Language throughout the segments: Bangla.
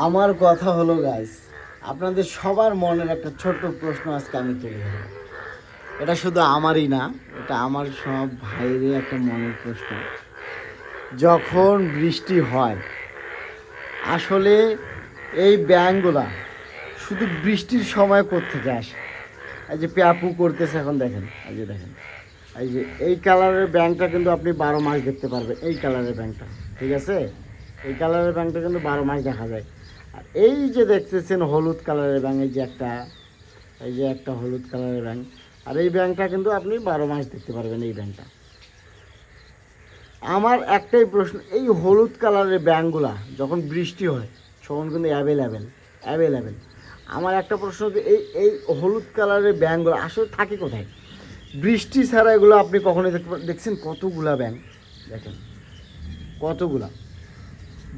আমার কথা হলো গাইস, আপনাদের সবার মনের একটা ছোট্ট প্রশ্ন আজকে আমি তুলে ধরবো। এটা শুধু আমারই না, এটা আমার সব ভাইয়েরই একটা মনের প্রশ্ন। যখন বৃষ্টি হয় আসলে এই ব্যাঙগুলা শুধু বৃষ্টির সময় কোত্থেকে আসে? এই যে প্যাপু করতেছে এখন দেখেন, এই যে দেখেন, এই যে এই কালারের ব্যাঙটা কিন্তু আপনি 12 মাস দেখতে পারবেন। এই কালারের ব্যাঙটা, ঠিক আছে, এই কালারের ব্যাঙটা কিন্তু 12 মাস দেখা যায়। আর এই যে দেখতেছেন হলুদ কালারের ব্যাঙ, এই যে একটা হলুদ কালারের ব্যাঙ, আর এই ব্যাঙটা কিন্তু আপনি 12 মাস দেখতে পারবেন এই ব্যাঙটা। আমার একটাই প্রশ্ন, এই হলুদ কালারের ব্যাঙগুলা যখন বৃষ্টি হয় তখন কিন্তু অ্যাভেলেবেল। আমার একটা প্রশ্ন যে এই এই হলুদ কালারের ব্যাঙগুলো আসলে থাকে কোথায়? বৃষ্টি ছাড়া এগুলো আপনি কখনোই দেখছেন? কতগুলা ব্যাঙ দেখেন, কতগুলা।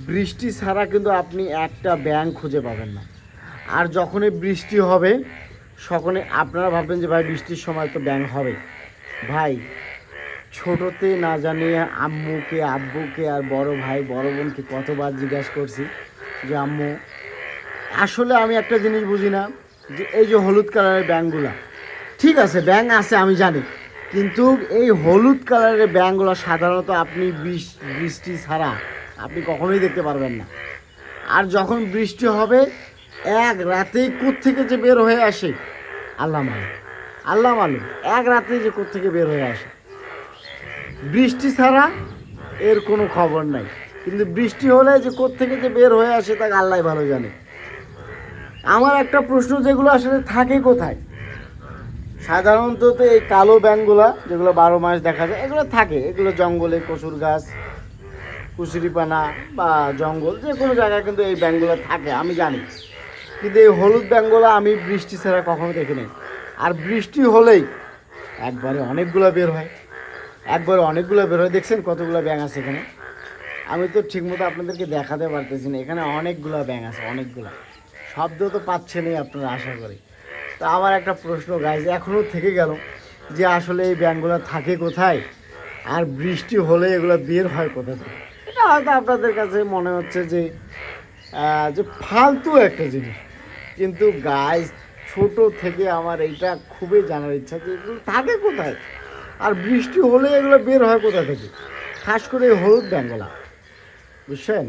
বৃষ্টি ছাড়া কিন্তু আপনি একটা ব্যাঙ খুঁজে পাবেন না। আর যখনই বৃষ্টি হবে তখনই আপনারা ভাববেন যে ভাই বৃষ্টির সময় তো ব্যাঙ হবে। ভাই, ছোটোতে না জানিয়ে আম্মুকে, আব্বুকে আর বড় ভাই বড় বোনকে কতবার জিজ্ঞাসা করছি যে আম্মু, আসলে আমি একটা জিনিস বুঝি না, যে এই যে হলুদ কালারের ব্যাঙগুলা, ঠিক আছে ব্যাঙ আছে আমি জানি, কিন্তু এই হলুদ কালারের ব্যাঙগুলো সাধারণত আপনি বৃষ্টি ছাড়া আপনি কখনোই দেখতে পারবেন না। আর যখন বৃষ্টি হবে এক রাতেই কোত্থেকে যে বের হয়ে আসে আল্লাহ মালুম, আল্লাহ মালুম, এক রাতেই যে কোত্থেকে বের হয়ে আসে। বৃষ্টি ছাড়া এর কোনো খবর নাই, কিন্তু বৃষ্টি হলে যে কোত্থেকে যে বের হয়ে আসে তা আল্লাহ ভালো জানে। আমার একটা প্রশ্ন, যেগুলো আসলে থাকে কোথায়? সাধারণত তো এই কালো ব্যাঙগুলা যেগুলো 12 মাস দেখা যায় এগুলো থাকে, এগুলো জঙ্গলে কচুর গাছ, কুচুরিপানা বা জঙ্গল যে কোনো জায়গায় কিন্তু এই ব্যাঙগুলো থাকে আমি জানি। কিন্তু এই হলুদ ব্যাঙগুলো আমি বৃষ্টি ছাড়া কখনো দেখিনি। আর বৃষ্টি হলেই একবারে অনেকগুলো বের হয় দেখছেন কতগুলো ব্যাঙ আছে এখানে। আমি তো ঠিকমতো আপনাদেরকে দেখাতে পারতেছি না, এখানে অনেকগুলো ব্যাঙ আছে, অনেকগুলো। শব্দ তো পাচ্ছেনই আপনারা আশা করি। তা আমার একটা প্রশ্ন গাইজ এখনও থেকে গেল, যে আসলে এই ব্যাঙগুলো থাকে কোথায় আর বৃষ্টি হলে এগুলো বের হয় কোথা থেকে? এটা হয়তো আপনাদের কাছে মনে হচ্ছে যে যে ফালতু একটা জিনিস, কিন্তু গাইজ ছোট থেকে আমার এইটা খুবই জানার ইচ্ছা যে এগুলো থাকে কোথায় আর বৃষ্টি হলে এগুলো বের হয় কোথা থেকে, খাস করে এই হলুদ ব্যাঙগুলা, বুঝছেন?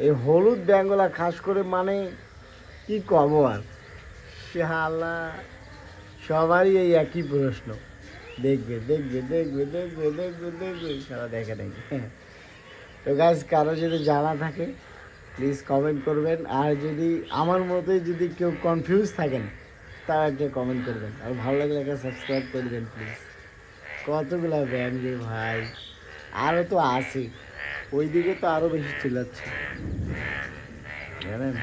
এই হলুদ ব্যাঙগুলা খাস করে, মানে কি কব আর, শালা সবারই এই একই প্রশ্ন, দেখবে সারা দেখে নাকি। তো গাইজ কারো যদি জানা থাকে প্লিজ কমেন্ট করবেন, আর যদি আমার মতোই যদি কেউ কনফিউজ থাকেন তাও একটা কমেন্ট করবেন, আর ভালো লাগলে একটা সাবস্ক্রাইব করে দেবেন প্লিজ। কতগুলা ব্যান্ড রে ভাই, আরও তো আছে, ওইদিকে তো আরও বেশি চিল্লাচ্ছে জানেন।